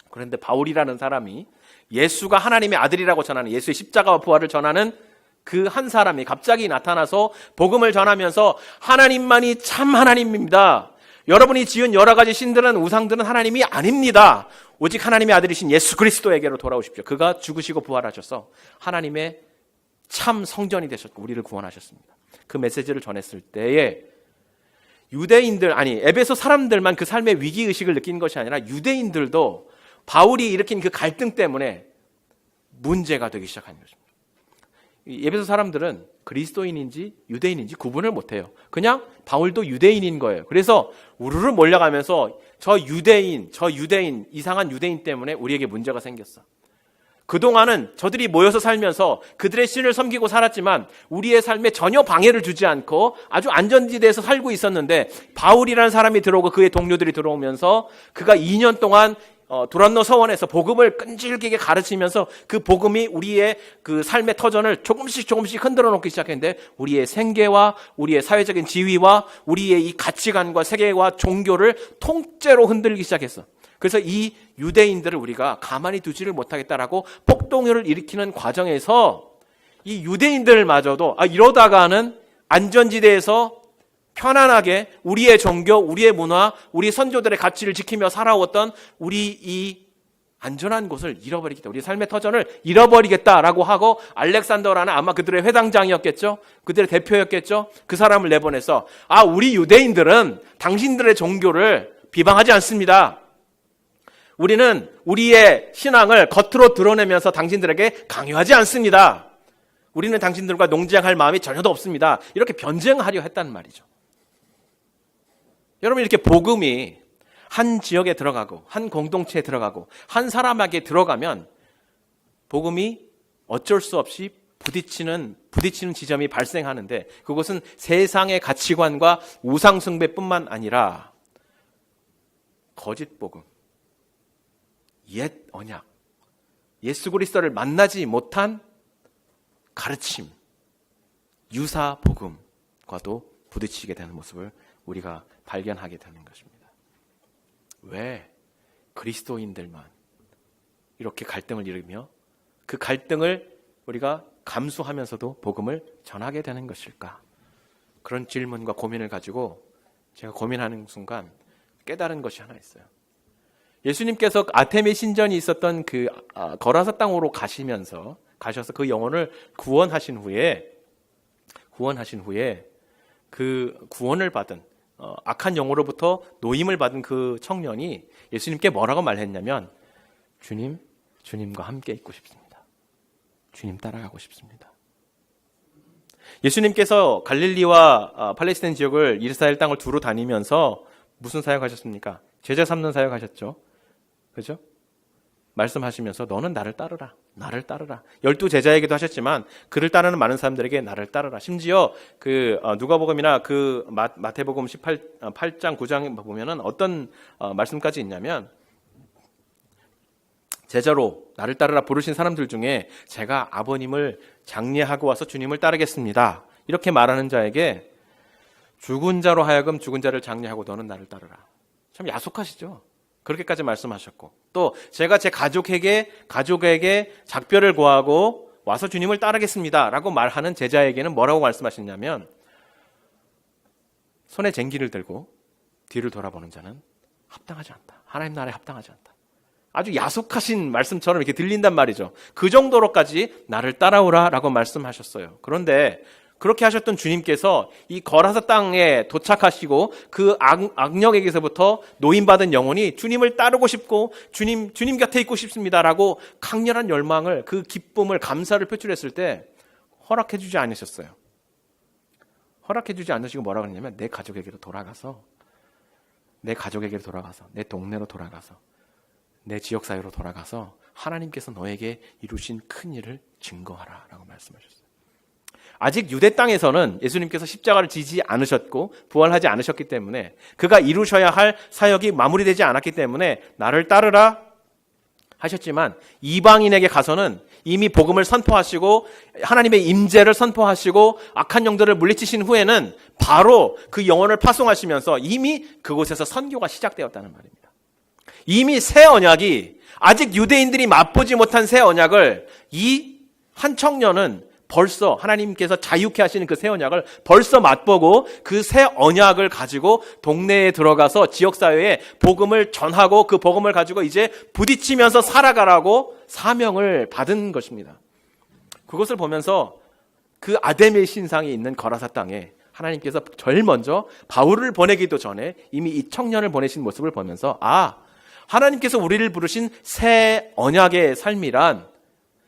그런데 바울이라는 사람이 예수가 하나님의 아들이라고 전하는, 예수의 십자가와 부활을 전하는 그 한 사람이 갑자기 나타나서 복음을 전하면서 하나님만이 참 하나님입니다. 여러분이 지은 여러 가지 신들은, 우상들은 하나님이 아닙니다. 오직 하나님의 아들이신 예수 그리스도에게로 돌아오십시오. 그가 죽으시고 부활하셔서 하나님의 참 성전이 되셨고 우리를 구원하셨습니다. 그 메시지를 전했을 때에 유대인들, 아니 에베소 사람들만 그 삶의 위기의식을 느낀 것이 아니라 유대인들도 바울이 일으킨 그 갈등 때문에 문제가 되기 시작한 것입니다. 에베소 사람들은 그리스도인인지 유대인인지 구분을 못해요. 그냥 바울도 유대인인 거예요. 그래서 우르르 몰려가면서 저 유대인, 이상한 유대인 때문에 우리에게 문제가 생겼어. 그동안은 저들이 모여서 살면서 그들의 신을 섬기고 살았지만 우리의 삶에 전혀 방해를 주지 않고 아주 안전지대에서 살고 있었는데 바울이라는 사람이 들어오고 그의 동료들이 들어오면서 그가 2년 동안 두란노 서원에서 복음을 끈질기게 가르치면서 그 복음이 우리의 그 삶의 터전을 조금씩 흔들어 놓기 시작했는데 우리의 생계와 우리의 사회적인 지위와 우리의 이 가치관과 세계와 종교를 통째로 흔들기 시작했어. 그래서 이 유대인들을 우리가 가만히 두지를 못하겠다라고 폭동을 일으키는 과정에서 이 유대인들마저도 이러다가는 안전지대에서 편안하게 우리의 종교, 우리의 문화, 우리 선조들의 가치를 지키며 살아왔던 우리 이 안전한 곳을 잃어버리겠다. 우리 삶의 터전을 잃어버리겠다라고 하고 알렉산더라는 아마 그들의 회당장이었겠죠. 그들의 대표였겠죠. 그 사람을 내보내서 우리 유대인들은 당신들의 종교를 비방하지 않습니다. 우리는 우리의 신앙을 겉으로 드러내면서 당신들에게 강요하지 않습니다. 우리는 당신들과 농쟁할 마음이 전혀도 없습니다. 이렇게 변증하려 했단 말이죠. 여러분, 이렇게 복음이 한 지역에 들어가고 한 공동체에 들어가고 한 사람에게 들어가면 복음이 어쩔 수 없이 부딪히는 지점이 발생하는데 그것은 세상의 가치관과 우상숭배뿐만 아니라 거짓 복음, 옛 언약, 예수 그리스도를 만나지 못한 가르침, 유사 복음과도 부딪히게 되는 모습을 우리가 발견하게 되는 것입니다. 왜 그리스도인들만 이렇게 갈등을 일으키며 그 갈등을 우리가 감수하면서도 복음을 전하게 되는 것일까? 그런 질문과 고민을 가지고 제가 고민하는 순간 깨달은 것이 하나 있어요. 예수님께서 아테미 신전이 있었던 그 거라사 땅으로 가셔서 그 영혼을 구원하신 후에 그 구원을 받은 악한 영으로부터 노임을 받은 그 청년이 예수님께 뭐라고 말했냐면 주님과 함께 있고 싶습니다. 주님 따라가고 싶습니다. 예수님께서 갈릴리와 팔레스타인 지역을 이스라엘 땅을 두루 다니면서 무슨 사역하셨습니까? 제자 삼는 사역하셨죠. 그죠? 말씀하시면서 너는 나를 따르라. 12 제자에게도 하셨지만 그를 따르는 많은 사람들에게 나를 따르라. 심지어 그 누가복음이나 그 마태복음 8장 9장 보면은 어떤 말씀까지 있냐면 제자로 나를 따르라 부르신 사람들 중에 제가 아버님을 장례하고 와서 주님을 따르겠습니다. 이렇게 말하는 자에게 죽은 자로 하여금 죽은 자를 장례하고 너는 나를 따르라. 참 야속하시죠? 그렇게까지 말씀하셨고 또 제가 제 가족에게 작별을 구하고 와서 주님을 따르겠습니다 라고 말하는 제자에게는 뭐라고 말씀하셨냐면 손에 쟁기를 들고 뒤를 돌아보는 자는 합당하지 않다. 하나님 나라에 합당하지 않다. 아주 야속하신 말씀처럼 이렇게 들린단 말이죠. 그 정도로까지 나를 따라오라 라고 말씀하셨어요. 그런데 그렇게 하셨던 주님께서 이 거라사 땅에 도착하시고 그 악령에게서부터 노임받은 영혼이 주님을 따르고 싶고 주님 곁에 있고 싶습니다라고 강렬한 열망을, 그 기쁨을, 감사를 표출했을 때 허락해 주지 않으셨어요. 허락해 주지 않으시고 뭐라고 했냐면 내 가족에게로 돌아가서 내 동네로 돌아가서 내 지역사회로 돌아가서 하나님께서 너에게 이루신 큰 일을 증거하라 라고 말씀하셨어요. 아직 유대 땅에서는 예수님께서 십자가를 지지 않으셨고 부활하지 않으셨기 때문에 그가 이루셔야 할 사역이 마무리되지 않았기 때문에 나를 따르라 하셨지만 이방인에게 가서는 이미 복음을 선포하시고 하나님의 임재를 선포하시고 악한 영들을 물리치신 후에는 바로 그 영혼을 파송하시면서 이미 그곳에서 선교가 시작되었다는 말입니다. 이미 새 언약이 아직 유대인들이 맛보지 못한 새 언약을 이 한 청년은 벌써 하나님께서 자유케 하시는 그 새 언약을 벌써 맛보고 그 새 언약을 가지고 동네에 들어가서 지역사회에 복음을 전하고 그 복음을 가지고 이제 부딪히면서 살아가라고 사명을 받은 것입니다. 그것을 보면서 그 아담의 신상이 있는 거라사 땅에 하나님께서 제일 먼저 바울을 보내기도 전에 이미 이 청년을 보내신 모습을 보면서 하나님께서 우리를 부르신 새 언약의 삶이란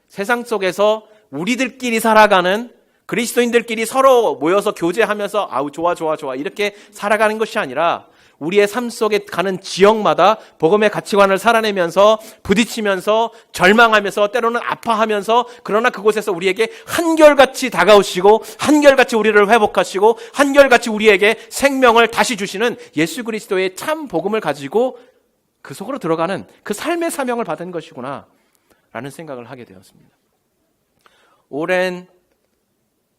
세상 속에서 우리들끼리 살아가는 그리스도인들끼리 서로 모여서 교제하면서 좋아 이렇게 살아가는 것이 아니라 우리의 삶 속에 가는 지역마다 복음의 가치관을 살아내면서 부딪히면서 절망하면서 때로는 아파하면서 그러나 그곳에서 우리에게 한결같이 다가오시고 한결같이 우리를 회복하시고 한결같이 우리에게 생명을 다시 주시는 예수 그리스도의 참 복음을 가지고 그 속으로 들어가는 그 삶의 사명을 받은 것이구나 라는 생각을 하게 되었습니다. 오랜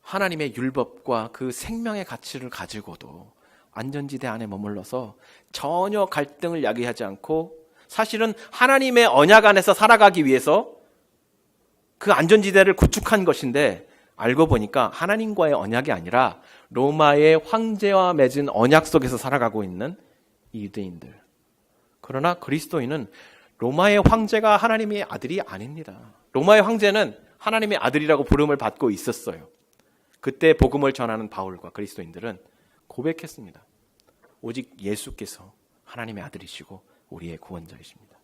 하나님의 율법과 그 생명의 가치를 가지고도 안전지대 안에 머물러서 전혀 갈등을 야기하지 않고 사실은 하나님의 언약 안에서 살아가기 위해서 그 안전지대를 구축한 것인데 알고 보니까 하나님과의 언약이 아니라 로마의 황제와 맺은 언약 속에서 살아가고 있는 이 유대인들. 그러나 그리스도인은 로마의 황제가 하나님의 아들이 아닙니다. 로마의 황제는 하나님의 아들이라고 부름을 받고 있었어요. 그때 복음을 전하는 바울과 그리스도인들은 고백했습니다. 오직 예수께서 하나님의 아들이시고 우리의 구원자이십니다.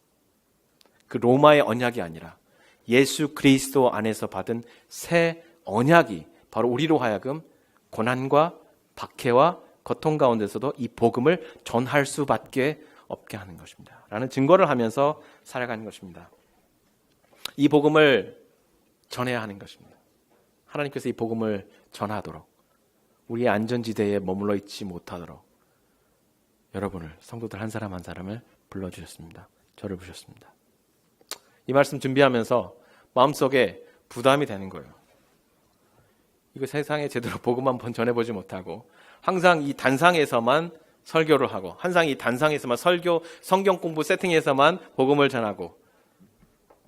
그 로마의 언약이 아니라 예수 그리스도 안에서 받은 새 언약이 바로 우리로 하여금 고난과 박해와 고통 가운데서도 이 복음을 전할 수밖에 없게 하는 것입니다. 라는 증거를 하면서 살아가는 것입니다. 이 복음을 전해야 하는 것입니다. 하나님께서 이 복음을 전하도록 우리의 안전지대에 머물러 있지 못하도록 여러분을 성도들 한 사람 한 사람을 불러주셨습니다. 저를 부르셨습니다. 이 말씀 준비하면서 마음속에 부담이 되는 거예요. 이거 세상에 제대로 복음 한번 전해보지 못하고 항상 이 단상에서만 설교를 하고 항상 이 단상에서만 성경 공부 세팅에서만 복음을 전하고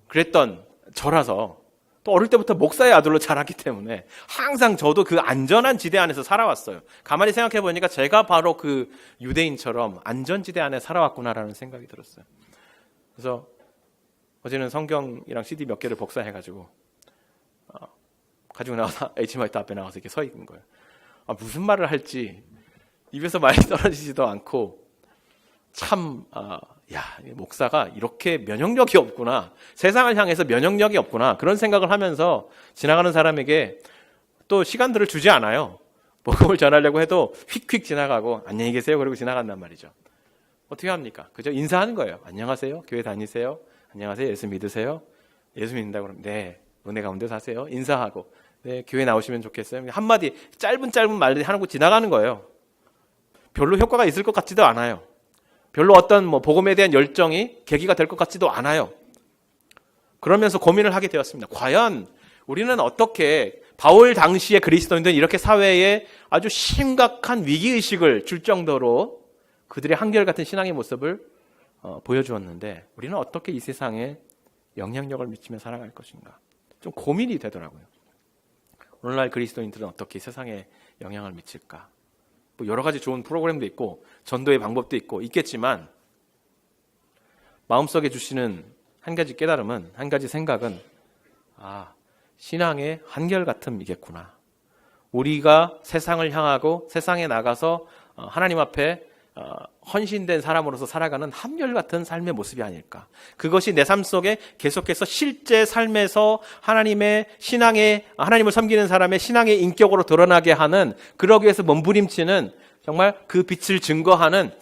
그랬던 저라서 또 어릴 때부터 목사의 아들로 자랐기 때문에 항상 저도 그 안전한 지대 안에서 살아왔어요. 가만히 생각해 보니까 제가 바로 그 유대인처럼 안전지대 안에 살아왔구나라는 생각이 들었어요. 그래서 어제는 성경이랑 CD 몇 개를 복사해가지고 가지고 나와서 H마이트 앞에 나와서 이렇게 서 있는 거예요. 무슨 말을 할지 입에서 말이 떨어지지도 않고 참 목사가 이렇게 면역력이 없구나. 세상을 향해서 면역력이 없구나. 그런 생각을 하면서 지나가는 사람에게 또 시간들을 주지 않아요. 복음을 전하려고 해도 휙휙 지나가고 안녕히 계세요. 그러고 지나간단 말이죠. 어떻게 합니까? 그죠? 인사하는 거예요. 안녕하세요. 교회 다니세요? 안녕하세요. 예수 믿으세요? 예수 믿는다고 그러면 네. 은혜 가운데 사세요. 인사하고 네. 교회 나오시면 좋겠어요. 한마디 짧은 말들 하고 지나가는 거예요. 별로 효과가 있을 것 같지도 않아요. 별로 어떤 복음에 대한 열정이 계기가 될 것 같지도 않아요. 그러면서 고민을 하게 되었습니다. 과연 우리는 어떻게 바울 당시의 그리스도인들은 이렇게 사회에 아주 심각한 위기의식을 줄 정도로 그들의 한결같은 신앙의 모습을 보여주었는데 우리는 어떻게 이 세상에 영향력을 미치며 살아갈 것인가 좀 고민이 되더라고요. 오늘날 그리스도인들은 어떻게 세상에 영향을 미칠까? 여러 가지 좋은 프로그램도 있고 전도의 방법도 있겠지만 마음속에 주시는 한 가지 깨달음은 한 가지 생각은 신앙의 한결같음이겠구나. 우리가 세상을 향하고 세상에 나가서 하나님 앞에 헌신된 사람으로서 살아가는 한결같은 삶의 모습이 아닐까. 그것이 내 삶 속에 계속해서 실제 삶에서 하나님의 신앙의 하나님을 섬기는 사람의 신앙의 인격으로 드러나게 하는 그러기 위해서 몸부림치는 정말 그 빛을 증거하는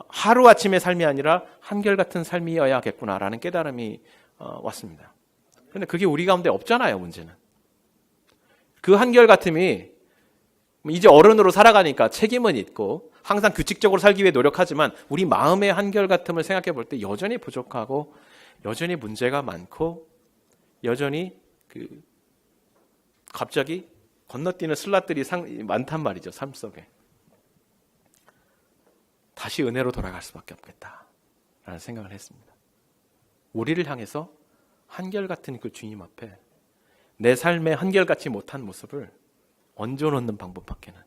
하루아침의 삶이 아니라 한결같은 삶이어야겠구나라는 깨달음이 왔습니다. 그런데 그게 우리 가운데 없잖아요. 문제는. 그 한결같음이 이제 어른으로 살아가니까 책임은 있고 항상 규칙적으로 살기 위해 노력하지만 우리 마음의 한결같음을 생각해 볼 때 여전히 부족하고 여전히 문제가 많고 여전히 갑자기 건너뛰는 슬롯들이 많단 말이죠. 삶 속에. 다시 은혜로 돌아갈 수밖에 없겠다라는 생각을 했습니다. 우리를 향해서 한결같은 그 주님 앞에 내 삶에 한결같이 못한 모습을 얹어놓는 방법밖에는,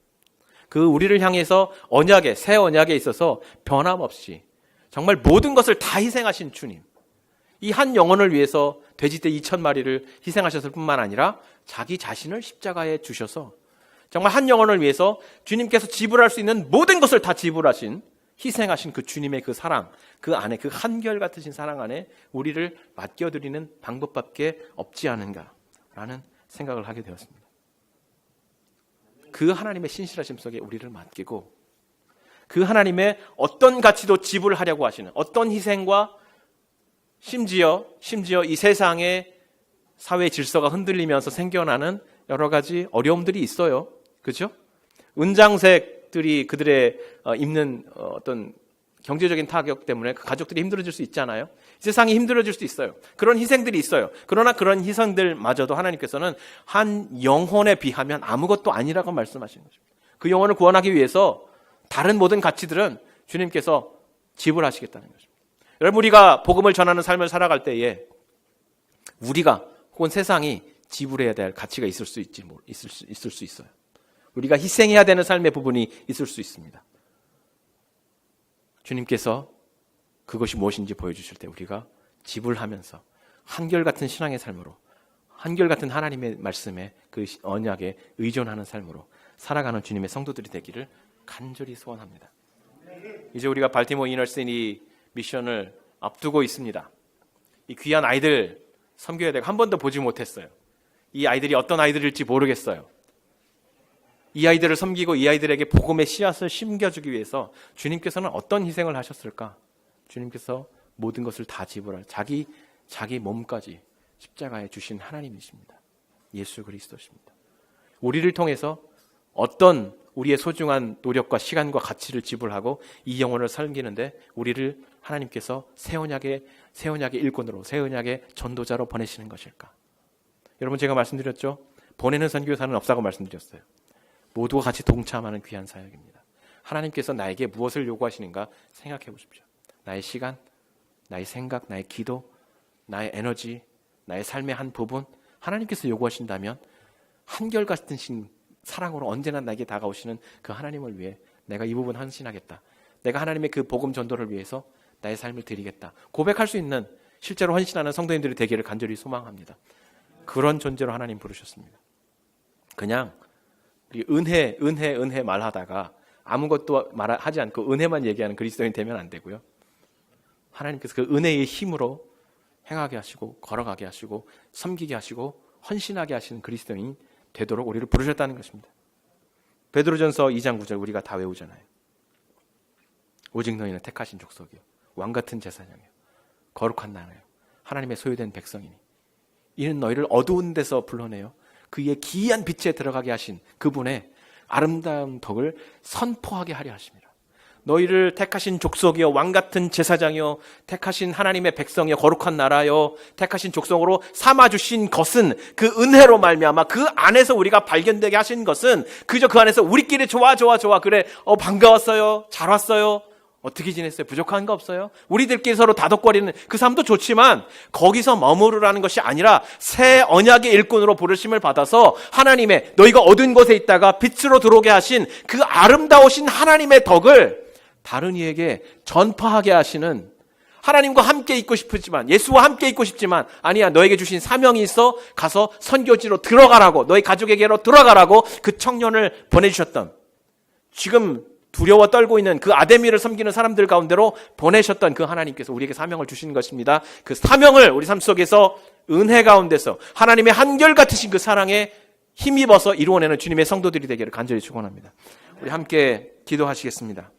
그 우리를 향해서 언약에, 새 언약에 있어서 변함없이 정말 모든 것을 다 희생하신 주님, 이 한 영혼을 위해서 돼지떼 2,000마리를 희생하셨을 뿐만 아니라 자기 자신을 십자가에 주셔서 정말 한 영혼을 위해서 주님께서 지불할 수 있는 모든 것을 다 지불하신, 희생하신 그 주님의 그 사랑, 그 안에, 그 한결같으신 사랑 안에 우리를 맡겨드리는 방법밖에 없지 않은가라는 생각을 하게 되었습니다. 그 하나님의 신실하심 속에 우리를 맡기고 그 하나님의 어떤 가치도 지불하려고 하시는, 어떤 희생과 심지어 이 세상의 사회 질서가 흔들리면서 생겨나는 여러 가지 어려움들이 있어요. 그렇죠? 은장색들이 그들의 입는 어떤 경제적인 타격 때문에 그 가족들이 힘들어질 수 있잖아요. 세상이 힘들어질 수 있어요. 그런 희생들이 있어요. 그러나 그런 희생들마저도 하나님께서는 한 영혼에 비하면 아무것도 아니라고 말씀하시는 것입니다. 그 영혼을 구원하기 위해서 다른 모든 가치들은 주님께서 지불하시겠다는 것입니다. 여러분, 우리가 복음을 전하는 삶을 살아갈 때에 우리가 혹은 세상이 지불해야 될 가치가 있을 수 있어요. 우리가 희생해야 되는 삶의 부분이 있을 수 있습니다. 주님께서 그것이 무엇인지 보여주실 때 우리가 지불하면서 한결같은 신앙의 삶으로, 한결같은 하나님의 말씀에, 그 언약에 의존하는 삶으로 살아가는 주님의 성도들이 되기를 간절히 소원합니다. 이제 우리가 발티모어 이너시티 미션을 앞두고 있습니다. 이 귀한 아이들 섬겨야 되고 한 번도 보지 못했어요. 이 아이들이 어떤 아이들일지 모르겠어요. 이 아이들을 섬기고 이 아이들에게 복음의 씨앗을 심겨주기 위해서 주님께서는 어떤 희생을 하셨을까? 주님께서 모든 것을 다 지불할, 자기 몸까지 십자가에 주신 하나님이십니다. 예수 그리스도십니다. 우리를 통해서 어떤 우리의 소중한 노력과 시간과 가치를 지불하고 이 영혼을 섬기는데 우리를 하나님께서 새 언약의 일꾼으로, 새 언약의 전도자로 보내시는 것일까? 여러분, 제가 말씀드렸죠? 보내는 선교사는 없다고 말씀드렸어요. 모두가 같이 동참하는 귀한 사역입니다. 하나님께서 나에게 무엇을 요구하시는가 생각해 보십시오. 나의 시간, 나의 생각, 나의 기도, 나의 에너지, 나의 삶의 한 부분, 하나님께서 요구하신다면 한결같은 사랑으로 언제나 나에게 다가오시는 그 하나님을 위해 내가 이 부분 헌신하겠다. 내가 하나님의 그 복음 전도를 위해서 나의 삶을 드리겠다. 고백할 수 있는, 실제로 헌신하는 성도님들이 되기를 간절히 소망합니다. 그런 존재로 하나님 부르셨습니다. 그냥 은혜 말하다가 아무것도 말하지 않고 은혜만 얘기하는 그리스도인 되면 안 되고요. 하나님께서 그 은혜의 힘으로 행하게 하시고 걸어가게 하시고 섬기게 하시고 헌신하게 하시는 그리스도인 되도록 우리를 부르셨다는 것입니다. 베드로전서 2장 9절 우리가 다 외우잖아요. 오직 너희는 택하신 족속이요 왕같은 제사장이요 거룩한 나라요 하나님의 소유된 백성이니 이는 너희를 어두운 데서 불러내요 그의 기이한 빛에 들어가게 하신 그분의 아름다운 덕을 선포하게 하려 하십니다. 너희를 택하신 족속이요 왕같은 제사장이요 택하신 하나님의 백성이요 거룩한 나라요 택하신 족속으로 삼아주신 것은 그 은혜로 말미암아 그 안에서 우리가 발견되게 하신 것은 그저 그 안에서 우리끼리 좋아 그래 반가웠어요 잘 왔어요 어떻게 지냈어요? 부족한 거 없어요? 우리들끼리 서로 다독거리는 그 삶도 좋지만 거기서 머무르라는 것이 아니라 새 언약의 일꾼으로 부르심을 받아서 하나님의 너희가 어두운 곳에 있다가 빛으로 들어오게 하신 그 아름다우신 하나님의 덕을 다른 이에게 전파하게 하시는 하나님과 함께 있고 싶지만 예수와 함께 있고 싶지만 아니야 너에게 주신 사명이 있어 가서 선교지로 들어가라고 너희 가족에게로 들어가라고 그 청년을 보내주셨던 지금 두려워 떨고 있는 그 아데미를 섬기는 사람들 가운데로 보내셨던 그 하나님께서 우리에게 사명을 주신 것입니다. 그 사명을 우리 삶 속에서 은혜 가운데서 하나님의 한결같으신 그 사랑에 힘입어서 이루어내는 주님의 성도들이 되기를 간절히 축원합니다. 우리 함께 기도하시겠습니다.